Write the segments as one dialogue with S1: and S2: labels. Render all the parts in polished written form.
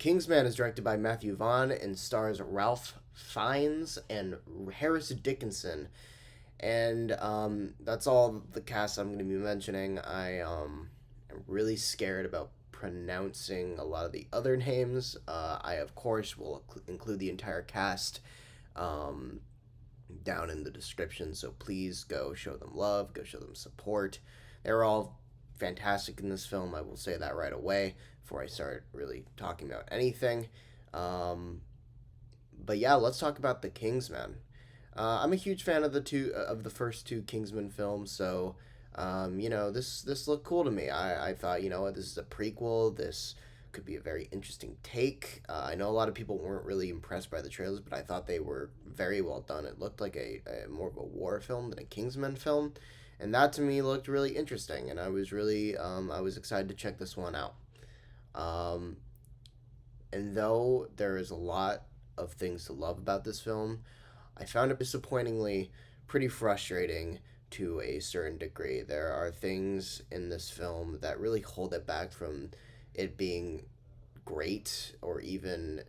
S1: Kingsman is directed by Matthew Vaughn and stars Ralph Fiennes and Harris Dickinson. And that's all the cast I'm going to be mentioning. I am really scared about pronouncing a lot of the other names. I, of course, will include the entire cast down in the description, so please go show them love, go show them support. They're all fantastic in this film. I will say that right away before I start really talking about anything. But yeah, let's talk about the Kingsman. I'm a huge fan of the first two Kingsman films, so this looked cool to me. I thought, this is a prequel. This could be a very interesting take. I know a lot of people weren't really impressed by the trailers, but I thought they were very well done. It looked like a more of a war film than a Kingsman film, and that to me looked really interesting. And I was really I was excited to check this one out. And though there is a lot of things to love about this film, I found it disappointingly pretty frustrating to a certain degree. There are things in this film that really hold it back from it being great or even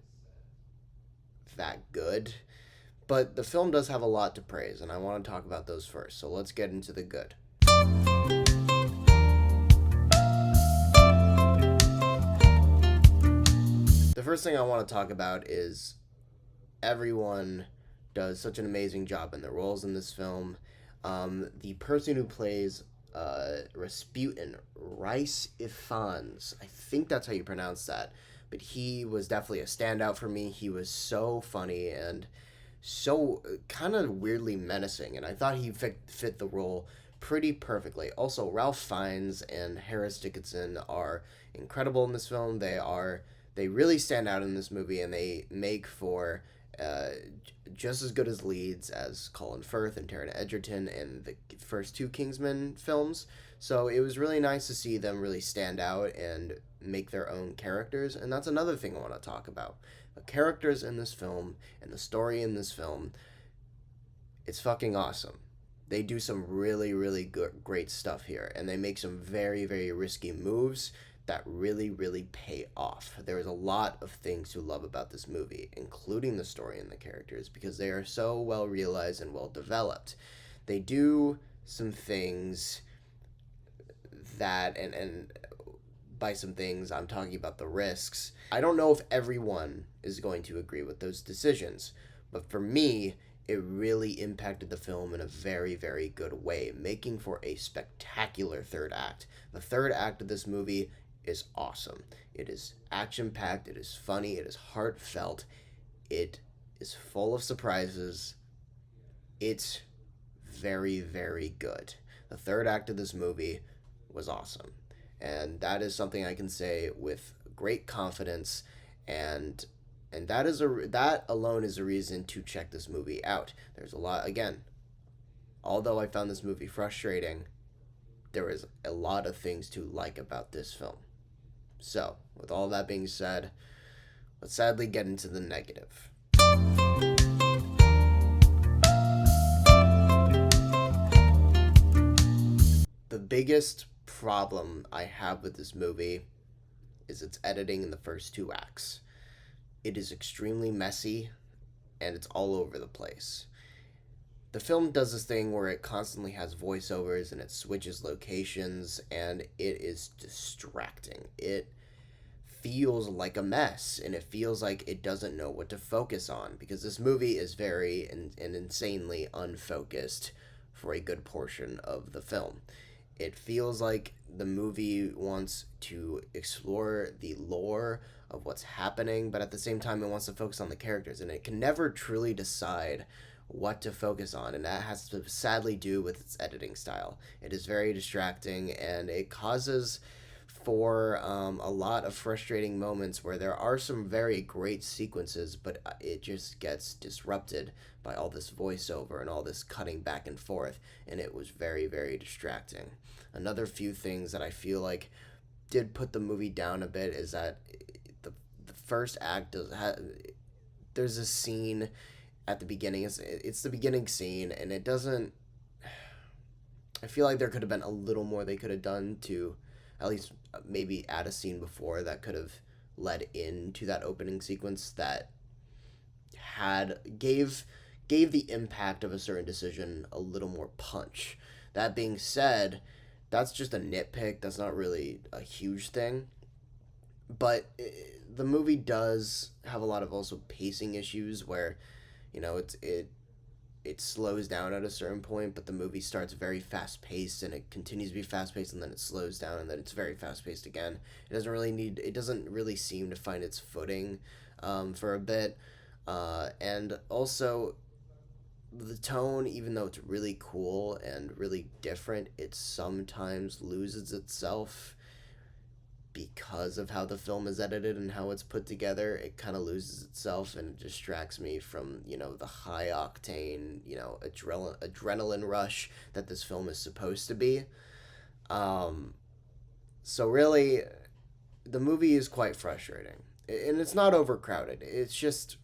S1: that good. But the film does have a lot to praise, and I want to talk about those first. So let's get into the good. The first thing I want to talk about is everyone does such an amazing job in their roles in this film. The person who plays Rasputin, Rhys Ifans, I think that's how you pronounce that, but he was definitely a standout for me. He was so funny and so kind of weirdly menacing, and I thought he fit the role pretty perfectly. Also, Ralph Fiennes and Harris Dickinson are incredible in this film. They really stand out in this movie, and they make for just as good as leads as Colin Firth and Taron Egerton in the first two Kingsman films. So it was really nice to see them really stand out and make their own characters. And that's another thing I want to talk about. The characters in this film and the story in this film, it's fucking awesome. They do some really, really great stuff here. And they make some very, very risky moves that really, really pay off. There is a lot of things to love about this movie, including the story and the characters, because they are so well realized and well developed. They do some things that, and by some things, I'm talking about the risks. I don't know if everyone is going to agree with those decisions, but for me, it really impacted the film in a very, very good way, making for a spectacular third act. The third act of this movie is awesome. It is action-packed, it is funny, it is heartfelt, it is full of surprises. It's very, very good. The third act of this movie was awesome. And that is something I can say with great confidence, and that alone is a reason to check this movie out. There's a lot, again, although I found this movie frustrating, there is a lot of things to like about this film. So, with all that being said, let's sadly get into the negative. The biggest problem I have with this movie is its editing in the first two acts. It is extremely messy, and it's all over the place. The film does this thing where it constantly has voiceovers and it switches locations, and it is distracting. It feels like a mess, and it feels like it doesn't know what to focus on, because this movie is very and insanely unfocused for a good portion of the film. It feels like the movie wants to explore the lore of what's happening, but at the same time it wants to focus on the characters, and it can never truly decide what to focus on, and that has to sadly do with its editing style. It is very distracting, and it causes for a lot of frustrating moments where there are some very great sequences, but it just gets disrupted by all this voiceover and all this cutting back and forth, and it was very, very distracting. Another few things that I feel like did put the movie down a bit is that the first act there's a scene at the beginning. It's the beginning scene, and it doesn't. I feel like there could have been a little more they could have done to at least maybe add a scene before that could have led into that opening sequence that had gave the impact of a certain decision a little more punch. That being said, that's just a nitpick. That's not really a huge thing. But the movie does have a lot of also pacing issues where, it slows down at a certain point, but the movie starts very fast paced and it continues to be fast paced, and then it slows down and then it's very fast paced again. It doesn't really seem to find its footing for a bit. And also, the tone, even though it's really cool and really different, it sometimes loses itself because of how the film is edited and how it's put together. It kind of loses itself and it distracts me from, the high octane, adrenaline rush that this film is supposed to be. So really, the movie is quite frustrating. And it's not overcrowded. It's just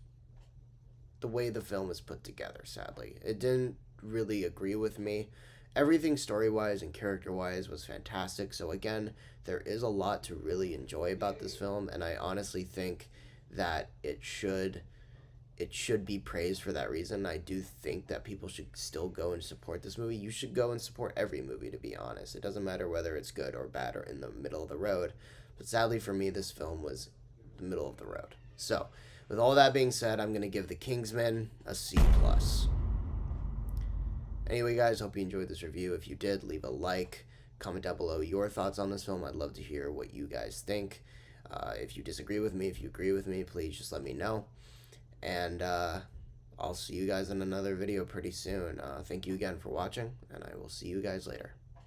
S1: the way the film is put together, sadly. It didn't really agree with me. Everything story wise and character wise was fantastic. So, again, there is a lot to really enjoy about this film, and I honestly think that it should be praised for that reason. I do think that people should still go and support this movie. You should go and support every movie, to be honest. It doesn't matter whether it's good or bad or in the middle of the road. But sadly for me, this film was the middle of the road. So, with all that being said, I'm going to give The Kingsman a C+. Anyway, guys, hope you enjoyed this review. If you did, leave a like. Comment down below your thoughts on this film. I'd love to hear what you guys think. If you disagree with me, if you agree with me, please just let me know. And I'll see you guys in another video pretty soon. Thank you again for watching, and I will see you guys later.